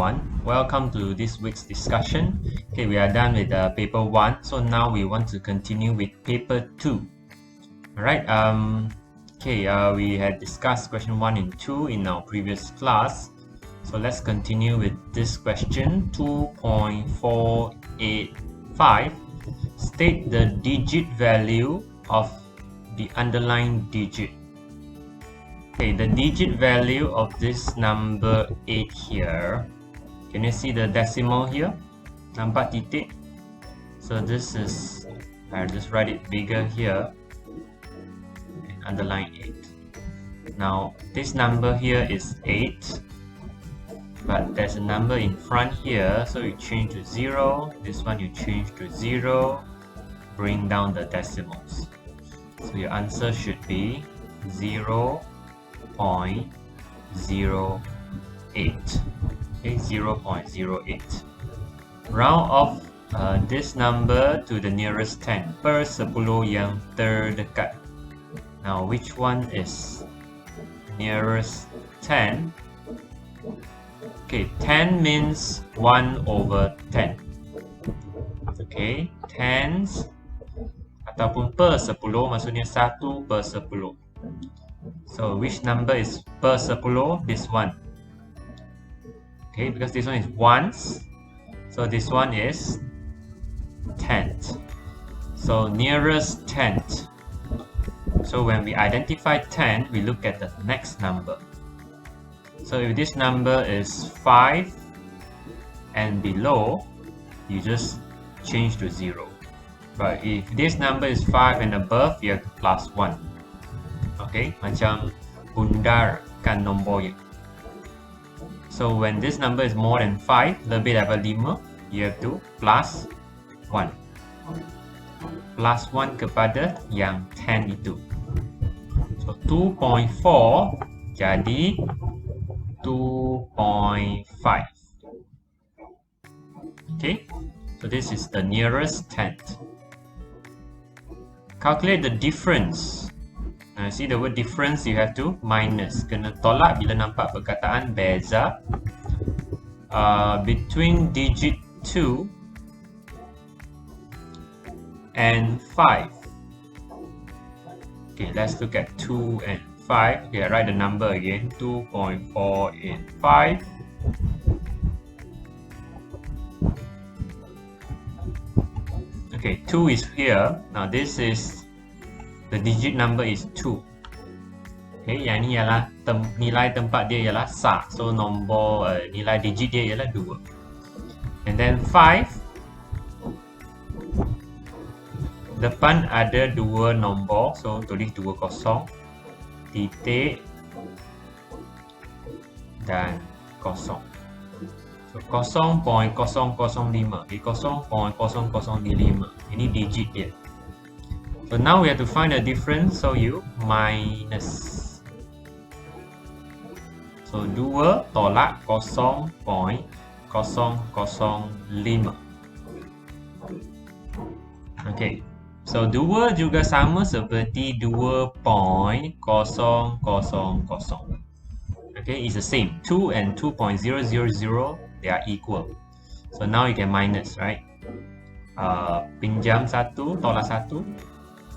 Welcome to this week's discussion. Okay, we are done with paper 1, so now we want to continue with paper 2. Alright, we had discussed question 1 and 2 in our previous class. So let's continue with this question, 2.485. State the digit value of the underlying digit. Okay, the digit value of this number 8 here. Can you see the decimal here? Nampak titik? So this is, I'll just write it bigger here. And underline 8. Now, this number here is 8. But there's a number in front here, so you change to 0. This one you change to 0. Bring down the decimals. So your answer should be 0.08. Okay, 0.08. Round off this number to the nearest 10 per 10 yang terdekat. Now, which one is nearest 10? Okay, 10 means 1 over 10. Okay, tens ataupun per 10 maksudnya 1 per 10. So which number is per 10? This one. Okay, because this one is ones, so this one is tenth. So nearest tenth. So when we identify 10, we look at the next number. So if this number is 5 and below, you just change to 0. But if this number is 5 and above, you have to plus 1. Okay, macam bundarkan nombornya. So when this number is more than 5, lebih daripada 5, you have to plus 1. Plus 1 kepada yang 10 itu. So 2.4 jadi 2.5. Okay, so this is the nearest tenth. Calculate the difference. Now, see the word difference, you have to minus. Kena tolak bila nampak perkataan beza between digit 2 and 5. Okay, let's look at 2 and 5. Okay, I write the number again, 2.485. Okay, 2 is here. Now this is, the digit number is 2. Okay, yang ni ialah nilai tempat dia ialah sah. So nombor nilai digit dia ialah 2. And then 5, depan ada 2 nombor, so tulis 20, titik dan 0. So 0.005. Okay, 0.0005. Ini digit dia. So now we have to find the difference, so you minus. So 2 tolak 0.005. Okay, so 2 juga sama seperti 2.000. Okay, it's the same. 2 and 2.000, they are equal. So now you can minus, right? Pinjam 1, tolak 1.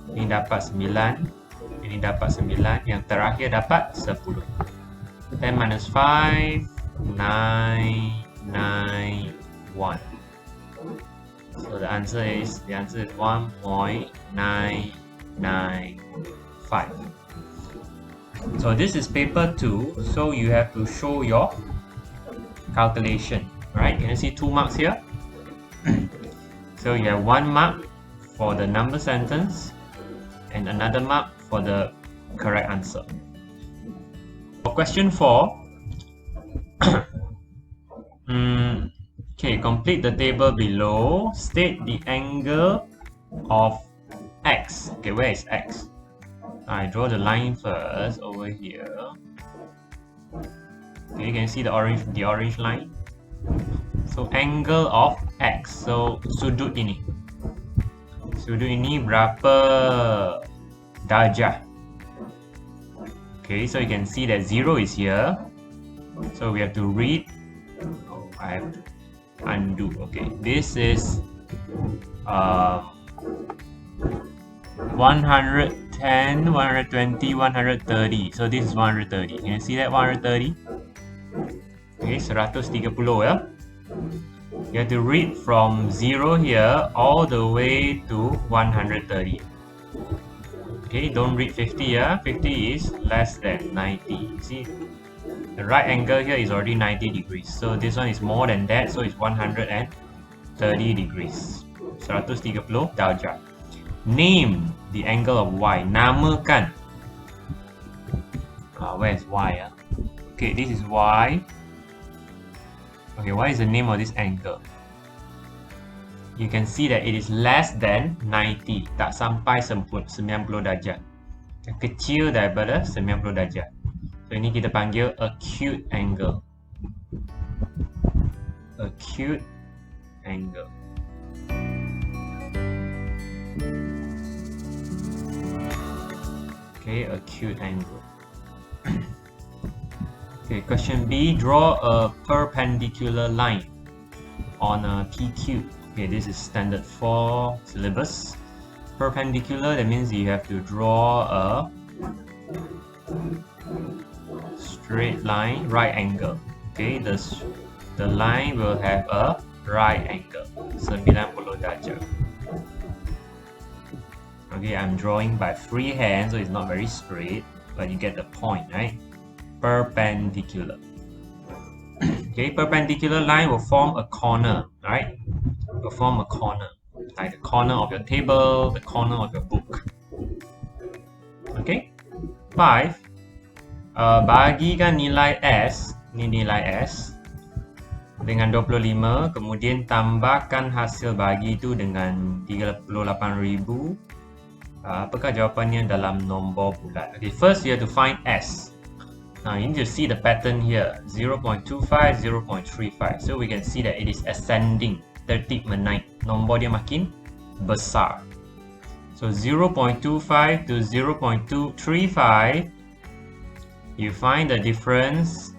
Ini dapat 9. Ini dapat 9. Yang terakhir dapat 10. 10 minus 5, 991. So the answer is 1.995. So this is paper 2. So you have to show your calculation. Right? Can you see 2 marks here? So you have 1 mark for the number sentence and another mark for the correct answer. For question 4, okay, complete the table below. State the angle of x. Okay, where is x? I draw the line first over here. Okay, you can see the orange line. So angle of x. So sudut ini. Sudut ini berapa darjah? Okay, so you can see that 0 is here. So we have to read. I have to undo. Okay, this is 110, 120, 130. So this is 130. Can you see that 130? Okay, 130 ya. You have to read from 0 here all the way to 130. Okay, don't read 50 ya. 50 is less than 90. See, the right angle here is already 90 degrees. So this one is more than that. So it's 130 degrees. 130 darjah. Name the angle of Y. Namakan. Where's Y? Okay, this is Y. Okay, what is the name of this angle? You can see that it is less than 90. Tak sampai 90 darjah. Kecil daripada 90 darjah. So ini kita panggil acute angle. Acute angle. Okay, acute angle. Okay, question B. Draw a perpendicular line on a PQ. Okay, this is standard 4 syllabus. Perpendicular, that means you have to draw a straight line, right angle. Okay, the line will have a right angle, 90 darjah. Okay, I'm drawing by freehand, so it's not very straight, but you get the point, right? Perpendicular. Okay, perpendicular line will form a corner, right? Will form a corner, like the corner of your table, the corner of your book. Okay, 5. Bagikan nilai S, ni nilai S, dengan 25, kemudian tambahkan hasil bagi itu dengan 38,000. Apakah jawapannya dalam nombor bulat? Okay, first you have to find S. Now you need to see the pattern here, 0.25, 0.35. So we can see that it is ascending, tertib menaik. Nombor dia makin besar. So 0.25 to 0.235, you find the difference,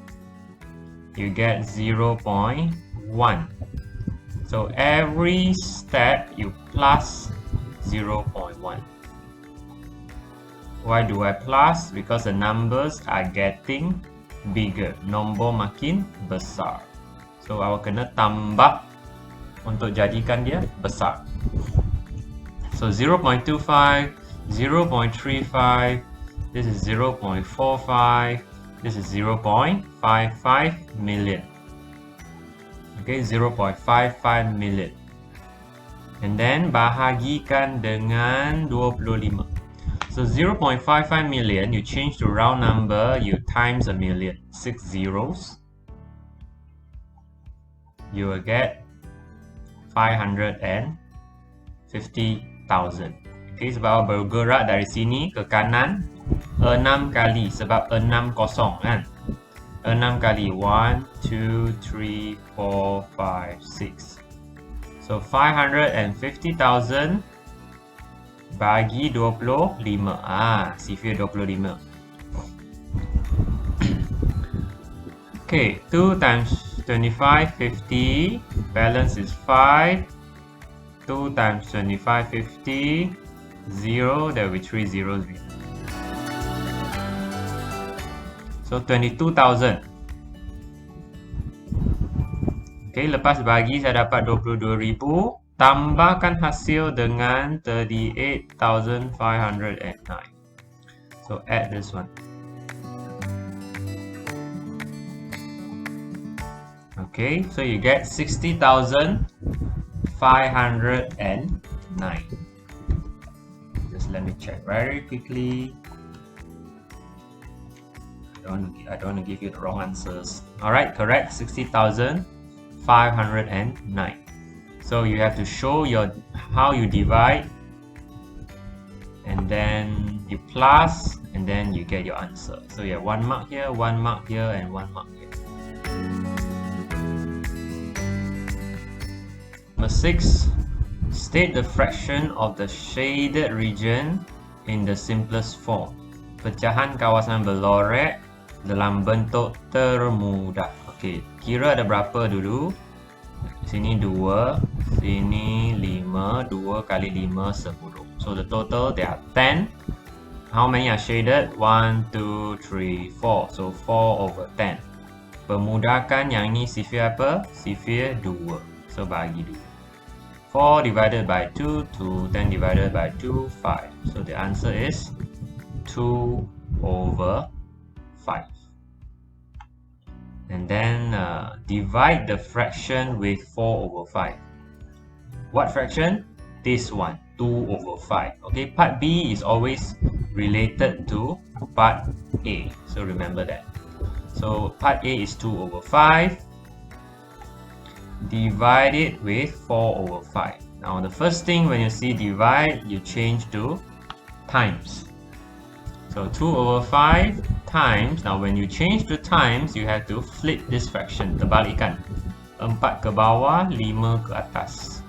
you get 0.1. So every step you plus 0.1. Why do I plus? Because the numbers are getting bigger. Nombor makin besar. So awak kena tambah untuk jadikan dia besar. So 0.25, 0.35, this is 0.45, this is 0.55 million. Okay, 0.55 million. And then bahagikan dengan 25. So 0.55 million, you change to round number, you times a million. 6 zeros. You will get 550,000. Okay, sebab bergerak dari sini ke kanan 6 kali sebab 6 kosong kan. 6 kali 1, 2, 3, 4, 5, 6. So 550,000 bagi 25. Sifir 25. Okay, 2 times 25, 50. Balance is 5. 2 times 25, 50. 0, there will be 3 zeros. So 22,000. Okay, lepas bagi saya dapat 22,000. Tambahkan hasil dengan 38,509. So add this one. Okay, so you get 60,509. Just let me check very quickly. I don't want to give you the wrong answers. Alright, correct, 60,509. So you have to show how you divide, and then you plus, and then you get your answer. So you have 1 mark here, 1 mark here, and 1 mark here. Number 6. State the fraction of the shaded region in the simplest form. Pecahan kawasan berlorek dalam bentuk termudah. Okay, kira ada berapa dulu? Sini 2, sini 5, 2 kali 5, 10. So the total there are 10. How many are shaded? 1, 2, 3, 4. So 4 over 10. Permudahkan yang ini sifir apa? Sifir 2. So bagi 2. 4 divided by 2, 2. 10 divided by 2, 5. So the answer is 2 over 5. And then divide the fraction with 4 over 5. What fraction? This one, 2 over 5. Okay, part B is always related to part A. So remember that. So part A is 2 over 5. Divide it with 4 over 5. Now the first thing when you see divide, you change to times. So 2 over 5 times. Now when you change to times, you have to flip this fraction. Terbalikkan. 4 ke bawah, 5 ke atas.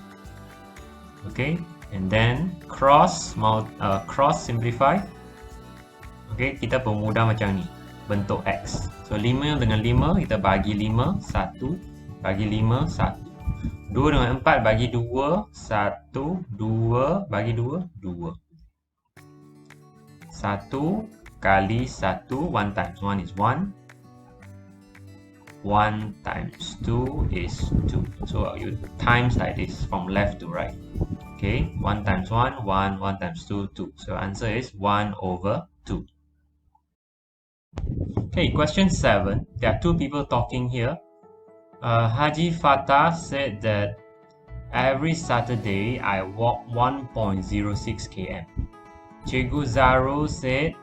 Okay, and then cross simplify. Okay, kita pemudah macam ni. Bentuk X. So 5 dengan 5, kita bagi 5, 1. Bagi 5, 1. 2 dengan 4, bagi 2, 1. 2, bagi 2, 2. 1 kali 1, 1 times 1 is 1. 1 times 2 is 2. So you times like this from left to right. Okay, 1 times 1, 1, 1 times 2, 2. So answer is 1 over 2. Okay, question 7. There are 2 people talking here. Haji Fatah said that every Saturday I walk 1.06 km. Cikgu Zaru said,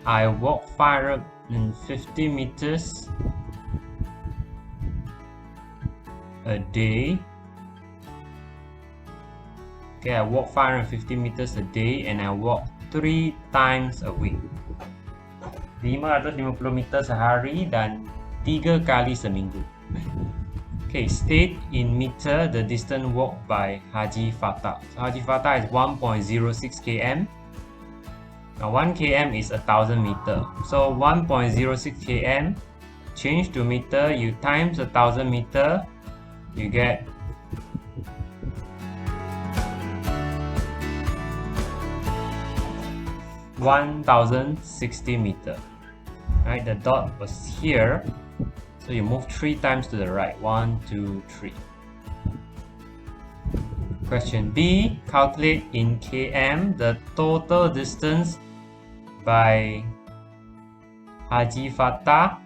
I walk 550 meters a day. Okay, I walk 550 meters a day and I walk 3 times a week. 550 meter sehari dan 3 kali seminggu. Okay, state in meter the distance walked by Haji Fatah. So Haji Fatah is 1.06 km. Now 1 km is 1000 meter. So 1.06 km change to meter, you times 1000 meter, you get 1060 meter. Right, the dot was here, so you move 3 times to the right. 1, 2, 3. Question B, calculate in km the total distance by Haji Fatah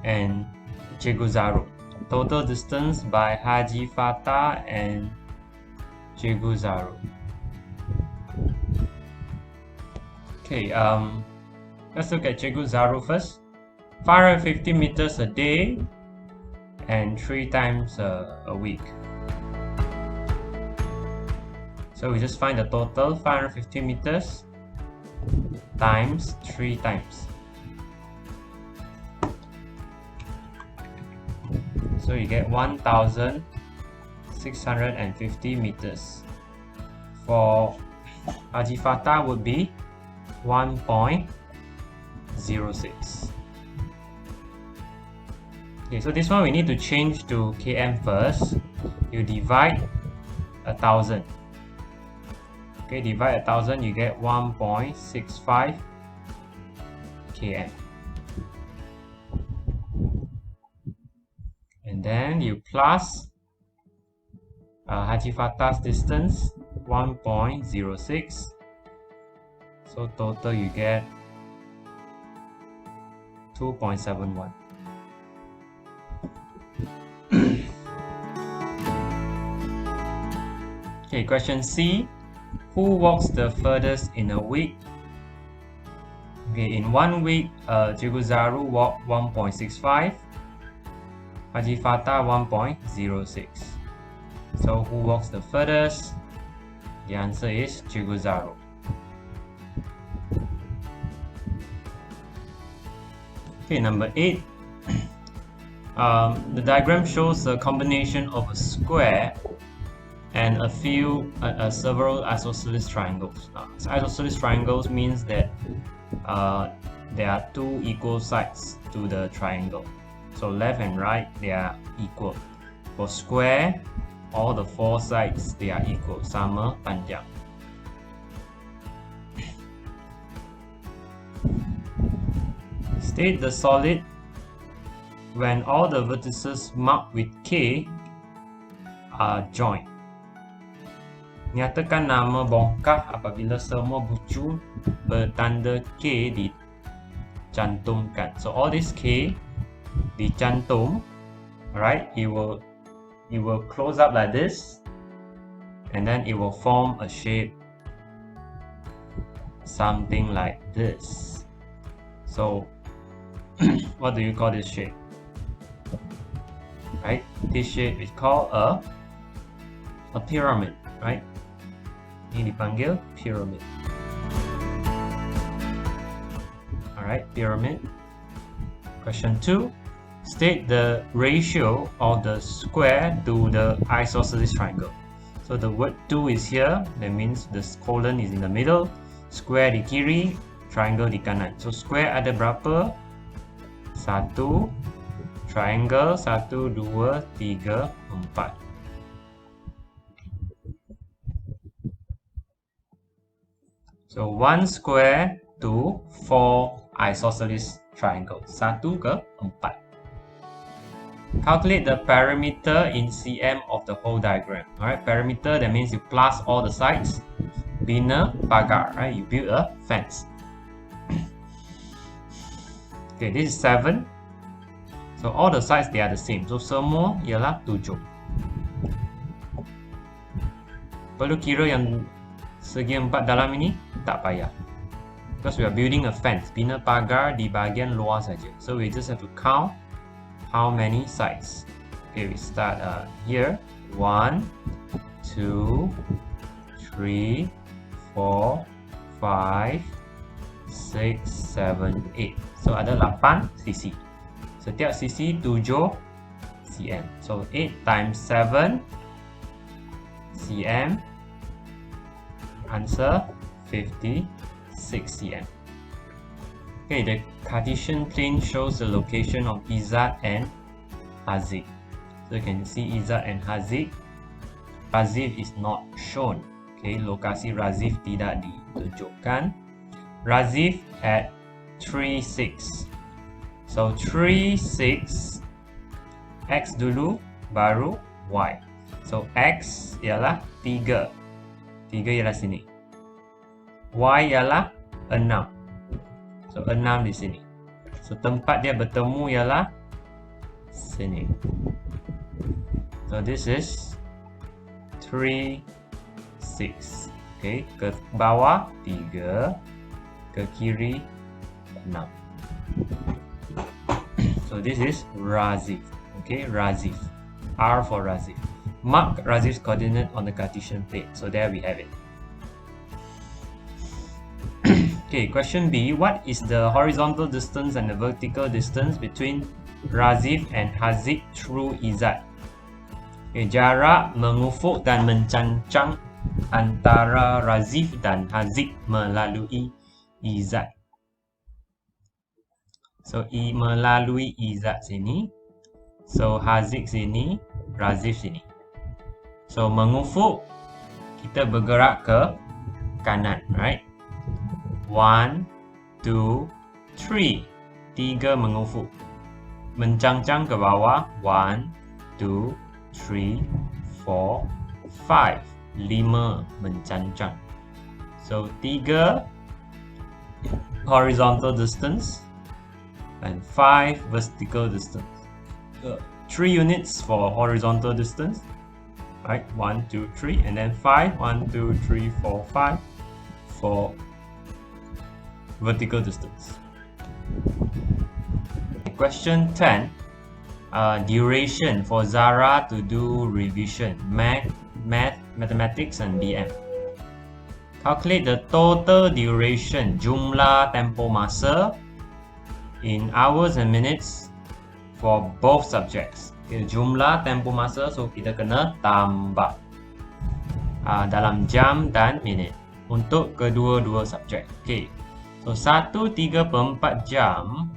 and Cikgu Zaru. Total distance by Haji Fatah and Cikgu Zaru. Okay, let's look at Cikgu Zaru first. 550 meters a day and 3 times a week. So we just find the total, 550 meters times 3 times. So you get 1650 meters. For Haji Fatah would be 1.06. Okay, so this one we need to change to km first. You divide 1000. Okay, divide 1000, you get 1.65 km. And then you plus Haji Fatah's distance, 1.06. So total you get 2.71. Okay, question C. Who walks the furthest in a week? Okay, in 1 week, Cikgu Zaru walked 1.65. Haji Fatah 1.06. So who walks the furthest? The answer is Cikgu Zaru. Okay, number 8. The diagram shows a combination of a square and several isosceles triangles. So isosceles triangles means that there are 2 equal sides to the triangle. So left and right, they are equal. For square, all the 4 sides, they are equal. Sama panjang. State the solid when all the vertices marked with K are joined. Nyatakan nama bongkah apabila semua bucu bertanda K dicantumkan. So all this K dicantum, right? It will close up like this, and then it will form a shape something like this. So what do you call this shape? Right? This shape is called a pyramid, right? Ini dipanggil pyramid. Alright, pyramid. Question 2. State the ratio of the square to the isosceles triangle. So the word 2 is here. That means the colon is in the middle. Square di kiri, triangle di kanan. So square ada berapa? 1. Triangle 1, 2, 3, 4. So 1 square to 4 isosceles triangles. 1 ke 4. Calculate the perimeter in cm of the whole diagram. Alright, perimeter, that means you plus all the sides. Bina pagar, right? You build a fence. Okay, this is 7. So all the sides, they are the same. So semua ialah 7. Perlu kira yang segi 4 dalam ini? Tak payah. Because we are building a fence. Bina pagar di bahagian luar saja. So we just have to count how many sides. Okay, we start here. 1, 2, 3, 4, 5, 6, 7, 8. So ada 8 sisi. Setiap sisi 7 cm. So 8 times 7 cm. Answer 56 cm. Okay, the Cartesian plane shows the location of Izzat and Haziq. So you can see Izzat and Haziq. Razif is not shown. Okay, lokasi Razif tidak ditunjukkan. Razif at 3, 6. So 3, 6. X dulu, baru Y. So X ialah 3. 3 ialah sini. Y ialah 6. So 6 di sini. So tempat dia bertemu ialah sini. So this is 3, 6. Okay, ke bawah 3, ke kiri 6. So this is Razif. Okay, Razif. R for Razif. Mark Razif's coordinate on the Cartesian plane. So there we have it. Okay, question B. What is the horizontal distance and the vertical distance between Razif and Haziq through Izzat? Okay, jarak mengufuk dan mencancang antara Razif dan Haziq melalui Izzat. So melalui Izzat sini. So Haziq sini, Razif sini. So mengufuk, kita bergerak ke kanan, right? 1, 2, 3. 3 mengufuk. Mencangcang ke bawah. 1, 2, 3, 4, 5. 5 mencangcang. So 3 horizontal distance and 5 vertical distance. 3 units for horizontal distance. Right, 1, 2, 3, and then 5. 1, 2, 3, 4, 5 for vertical distance. Question 10. Duration for Zara to do revision, mathematics and BM. Calculate the total duration, jumlah tempoh masa in hours and minutes for both subjects. Okay, jumlah tempoh masa, so kita kena tambah dalam jam dan minit untuk kedua-dua subjek. Okay, so 1 3/4 jam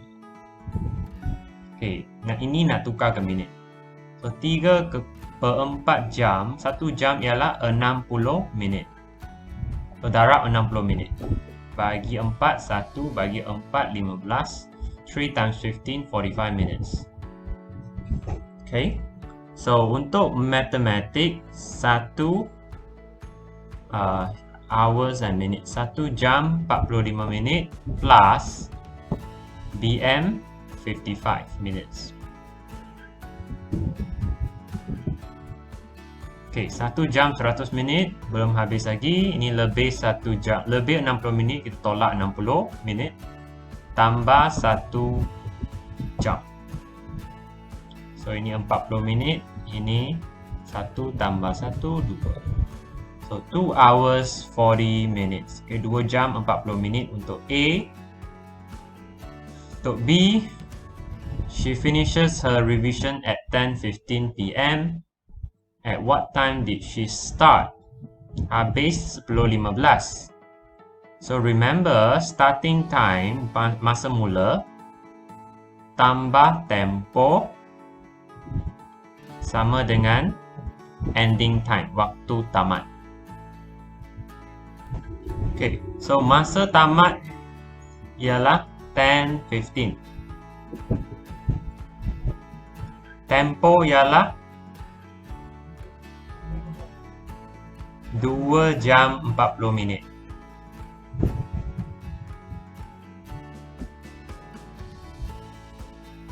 Okay, ini nak tukar ke minit. So 3/4 jam, 1 jam ialah 60 minit. So darab 60 minit. Bagi 4, 1 bagi 4, 15. 3 times 15, 45 minutes. Okay. So untuk matematik, 1 hours and minutes, 1 jam 45 minit plus BM 55 minutes. Okay, 1 jam 100 minit belum habis lagi. Ini lebih 1 jam, lebih 60 minit, kita tolak 60 minit tambah 1 jam. So ini 40 minit, ini 1 tambah 1, 2. So 2 hours 40 minutes. Okay, 2 jam 40 minit untuk A. Untuk B, she finishes her revision at 10:15 PM. At what time did she start? Habis 10:15. So remember, starting time, masa mula, tambah tempo sama dengan ending time, waktu tamat. Okay, so masa tamat ialah 10:15. Tempo ialah 2 jam 40 minit.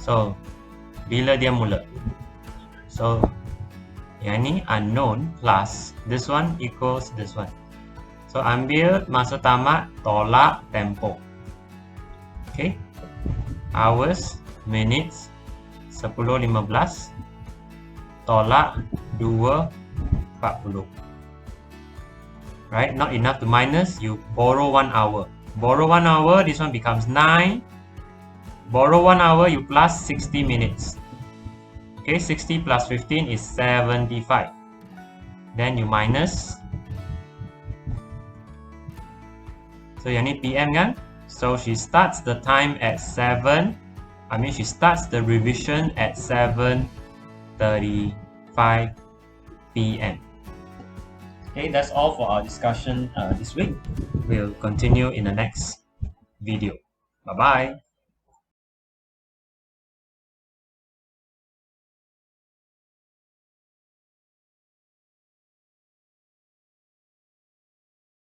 So, bila dia mula? So, yang ni unknown plus this one equals this one. So, ambil masa tamat, tolak tempo. Okay. Hours, minutes, 10:15 tolak 2:40. Right, not enough to minus, you borrow 1 hour. Borrow 1 hour, this one becomes 9. Borrow 1 hour, you plus 60 minutes. Okay, 60 plus 15 is 75. Then you minus. So yang ni PM kan? So she starts the time at 7. She starts the revision at 7:35 PM. Okay, that's all for our discussion this week. We'll continue in the next video. Bye-bye.